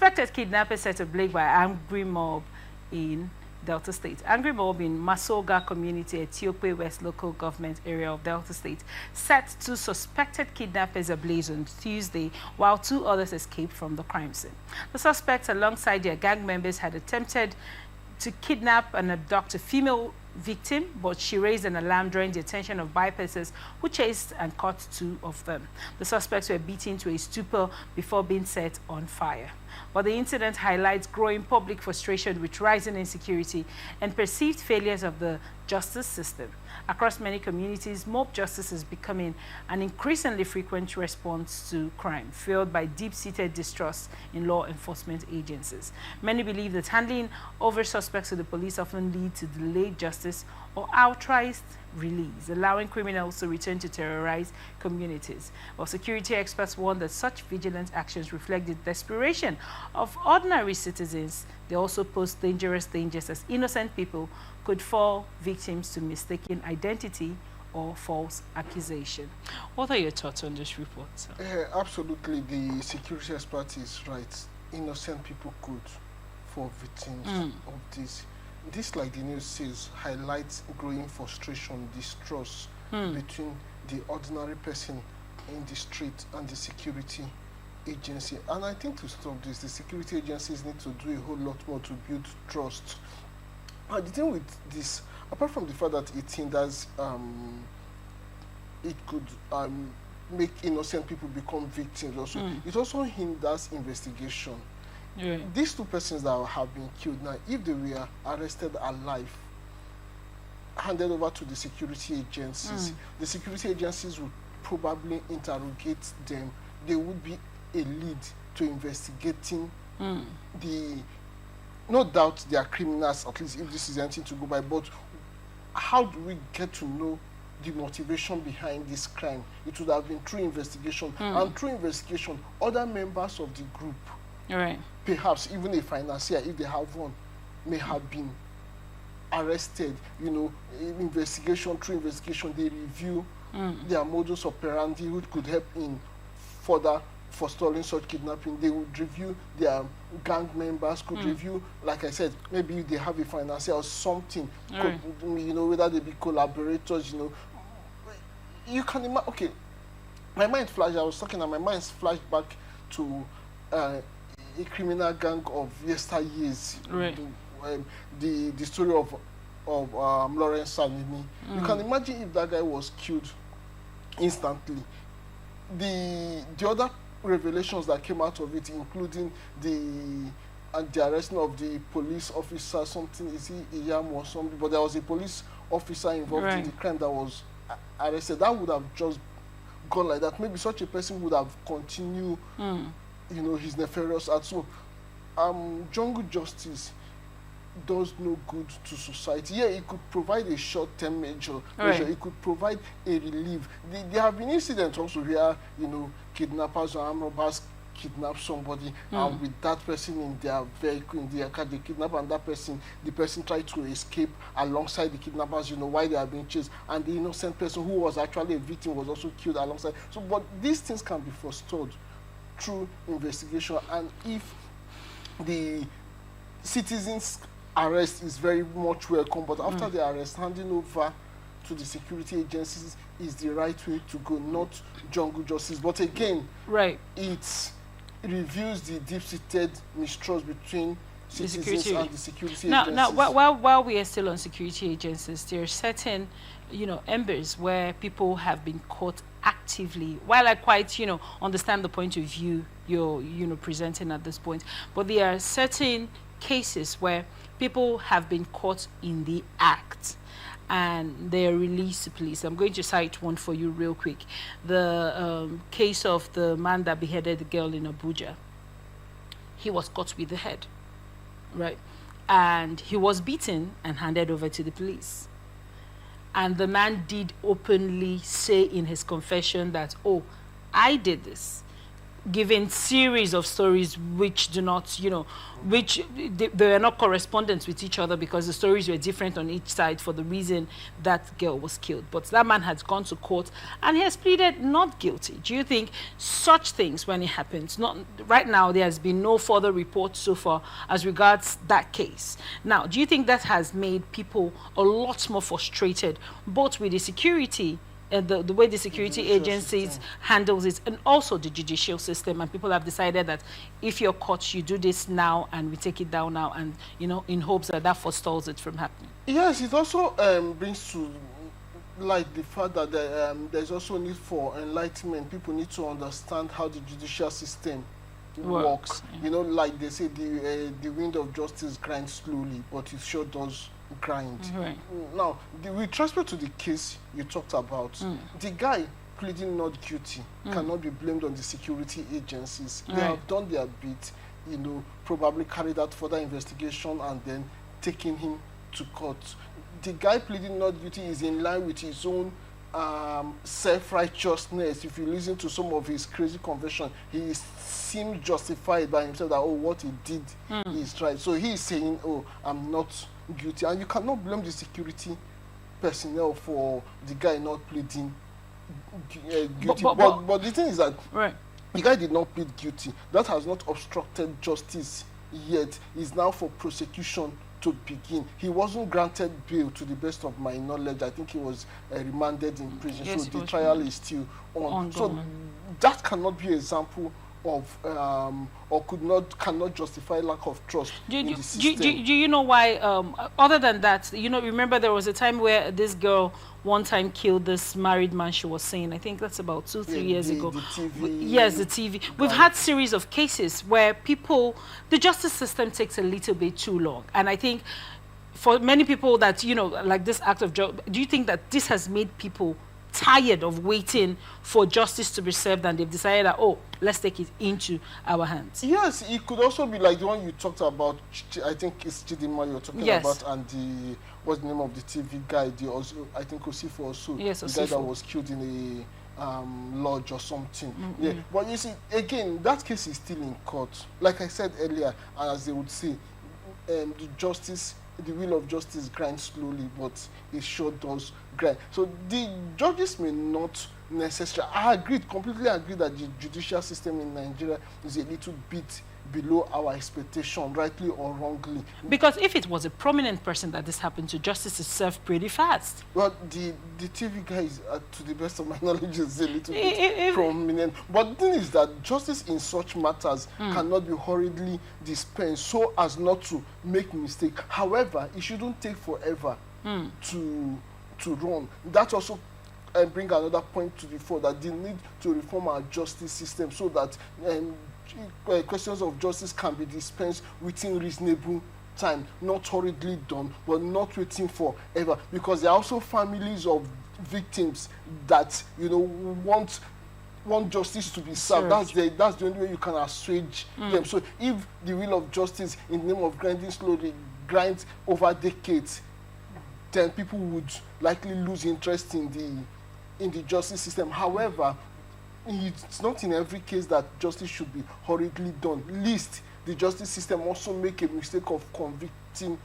Suspected kidnappers set ablaze by angry mob in Delta State. Angry mob in Mosogar Community, Ethiope-West local government area of Delta State, set two suspected kidnappers ablaze on Tuesday, while two others escaped from the crime scene. The suspects, alongside their gang members, had attempted to kidnap and abduct a female victim, but she raised an alarm drawing the attention of bystanders who chased and caught two of them. The suspects were beaten to a stupor before being set on fire. But the incident highlights growing public frustration with rising insecurity and perceived failures of the justice system. Across many communities, mob justice is becoming an increasingly frequent response to crime, fueled by deep-seated distrust in law enforcement agencies. Many believe that handing over suspects to the police often leads to delayed justice or outright release, allowing criminals to return to terrorize communities. While security experts warn that such vigilant actions reflect the desperation of ordinary citizens, they also pose dangerous dangers as innocent people could fall victims to mistaken identity or false accusation. What are your thoughts on this report, sir? Absolutely, the security expert is right. Innocent people could fall victims of this. This, like the news says, highlights growing frustration, distrust between the ordinary person in the street and the security agency. And I think to stop this, the security agencies need to do a whole lot more to build trust. And the thing with this, apart from the fact that it hinders, it could make innocent people become victims also, it also hinders investigation. Yeah. These two persons that have been killed now, if they were arrested alive, handed over to the security agencies, the security agencies would probably interrogate them. They would be a lead to investigating the, no doubt they are criminals, at least if this is anything to go by, but how do we get to know the motivation behind this crime? It would have been through investigation, and through investigation, other members of the group, perhaps even a financier, if they have one, may have been arrested. You know, investigation, through investigation, they review their modus operandi, which could help in further forestalling such kidnapping. They would review their gang members, could review, like I said, maybe if they have a financier or something, could, you know, whether they be collaborators, you know. You can imagine, okay, my mind flashed, I was talking and my mind flashed back to a criminal gang of yesteryears. The story of Lawrence Sanini. You can imagine if that guy was killed instantly. The other revelations that came out of it, including the arresting of the police officer, something, is he Iyam or something, but there was a police officer involved in the crime that was arrested. That would have just gone like that. Maybe such a person would have continued, you know, his nefarious acts. So, jungle justice does no good to society. Yeah, it could provide a short-term measure. It could provide a relief. There have been incidents also where, you know, kidnappers or armed robbers kidnap somebody, and with that person in their vehicle, in their car, they kidnap, and the person tried to escape alongside the kidnappers, you know, while they are being chased, and the innocent person who was actually a victim was also killed alongside. So, but these things can be forestalled through investigation, and if the citizens' arrest is very much welcome, but after the arrest, handing over to the security agencies is the right way to go, not jungle justice. But again, it reveals the deep-seated mistrust between citizens and the security agencies. Now, while we are still on security agencies, there are certain, you know, embers where people have been caught actively. While I quite, you know, understand the point of view you're, you know, presenting at this point, but there are certain cases where people have been caught in the act and they're released to police. I'm going to cite one for you real quick. The case of the man that beheaded the girl in Abuja. He was caught with the head, and he was beaten and handed over to the police. And the man did openly say in his confession that, oh, I did this. given series of stories which do not, which they are not correspondent with each other because the stories were different on each side for the reason that girl was killed. But that man has gone to court and he has pleaded not guilty. Do you think such things, when it happens, not right now, there has been no further report so far as regards that case. Now, do you think that has made people a lot more frustrated, both with the security the way the security agencies handles it, and also the judicial system, and people have decided that if you're caught, you do this now and we take it down now, and in hopes that that forestalls it from happening? Yes, it also brings to light the fact that there's also need for enlightenment. People need to understand how the judicial system works. Yeah. Like they say, the wind of justice grinds slowly, but it sure does grind. Right. Now, with respect to the case you talked about, the guy pleading not guilty cannot be blamed on the security agencies. They have done their bit, probably carried out further investigation and then taking him to court. The guy pleading not guilty is in line with his own self-righteousness. If you listen to some of his crazy confession, he seems justified by himself that, what he did is right. So he is saying, I'm not guilty. And you cannot blame the security personnel for the guy not pleading guilty. But the thing is that the guy did not plead guilty. That has not obstructed justice yet. It's now for prosecution to begin. He wasn't granted bail, to the best of my knowledge. I think he was remanded in prison. Yes, so the trial is still on. So that cannot be an example of or cannot justify lack of trust in the system. Do you know why? Other than that, remember there was a time where this girl one time killed this married man she was saying. I think that's about 2-3 years ago. The TV. Yes, the TV. We've had series of cases where the justice system takes a little bit too long, and I think for many people that like this act of do you think that this has made people tired of waiting for justice to be served, and they've decided that, let's take it into our hands? Yes, it could also be like the one you talked about. I think it's Chidinma you're talking about, and what's the name of the TV guy? I think Osifo also. Yes, the guy that was killed in a lodge or something. Yeah, but you see, again, that case is still in court. Like I said earlier, as they would say, the wheel of justice grinds slowly, but it sure does grind. So the judges may not necessarily, completely agree that the judicial system in Nigeria is a little bit below our expectation, rightly or wrongly. Because if it was a prominent person that this happened to, justice is served pretty fast. Well, the TV guy is, to the best of my knowledge, is a little bit prominent. But the thing is that justice in such matters cannot be hurriedly dispensed so as not to make mistake. However, it shouldn't take forever to run. That also bring another point to the fore, that the need to reform our justice system so that questions of justice can be dispensed within reasonable time, not hurriedly done, but not waiting forever, because there are also families of victims that want justice to be served. That's the only way you can assuage them. So if the wheel of justice in the name of grinding slowly grinds over decades, then people would likely lose interest in the justice system. However, it's not in every case that justice should be hurriedly done. Least the justice system also make a mistake of convicting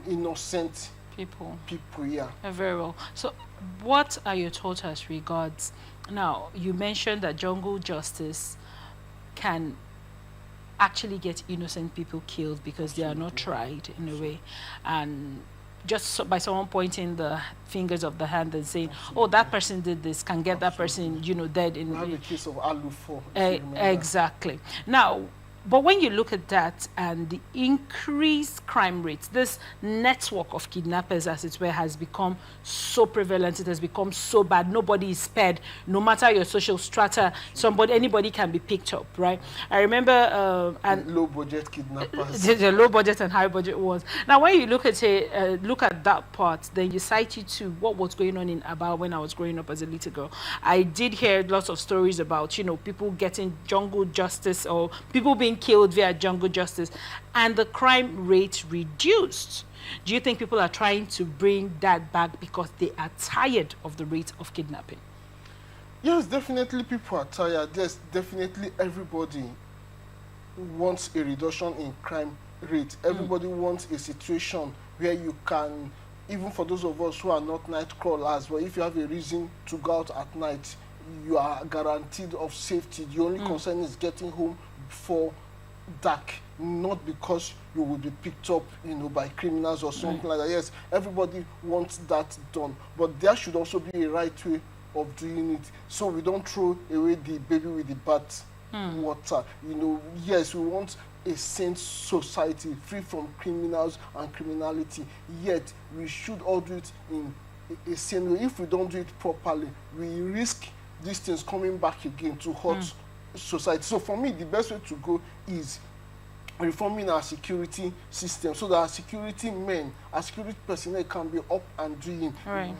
innocent people. Yeah. Very well. So what are your thoughts as regards, now you mentioned that jungle justice can actually get innocent people killed because they are not tried in a way, and just by someone pointing the fingers of the hand and saying, that person did this, can get that person, dead. We have a case of Alufo. Exactly. Now, but when you look at that and the increased crime rates, this network of kidnappers, as it were, has become so prevalent. It has become so bad. Nobody is spared. No matter your social strata, anybody can be picked up, right? I remember low-budget kidnappers. The low-budget and high-budget ones. Now, when you look at that part, then you cite it to what was going on in Aba when I was growing up as a little girl. I did hear lots of stories about, people getting jungle justice or people being killed via jungle justice, and the crime rate reduced. Do you think people are trying to bring that back because they are tired of the rate of kidnapping? Yes, definitely people are tired. Yes, definitely everybody wants a reduction in crime rate. Everybody wants a situation where you can, even for those of us who are not night crawlers, but if you have a reason to go out at night, you are guaranteed of safety. The only concern is getting home before dark, not because you will be picked up, you know, by criminals or something like that. Yes, everybody wants that done, but there should also be a right way of doing it, so we don't throw away the baby with the bath water. You know, yes, we want a sane society free from criminals and criminality, yet we should all do it in a sane way. If we don't do it properly, we risk these things coming back again to hurt society. So for me, the best way to go is reforming our security system, so that our security men, our security personnel can be up and doing.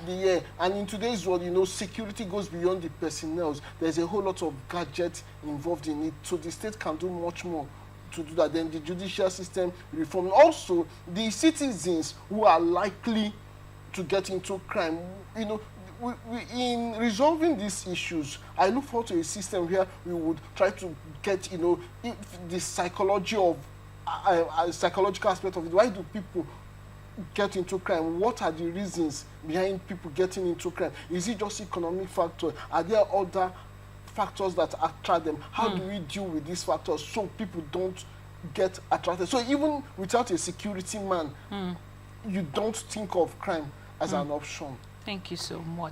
Yeah, and in today's world, you know, security goes beyond the personnel. There's a whole lot of gadgets involved in it, so the state can do much more to do that. Then the judicial system reform. Also, the citizens who are likely to get into crime, you know, in resolving these issues, I look forward to a system where we would try to get, you know, the psychology of psychological aspect of it. Why do people get into crime? What are the reasons behind people getting into crime? Is it just economic factor? Are there other factors that attract them? How do we deal with these factors so people don't get attracted? So even without a security man, you don't think of crime as an option. Thank you so much.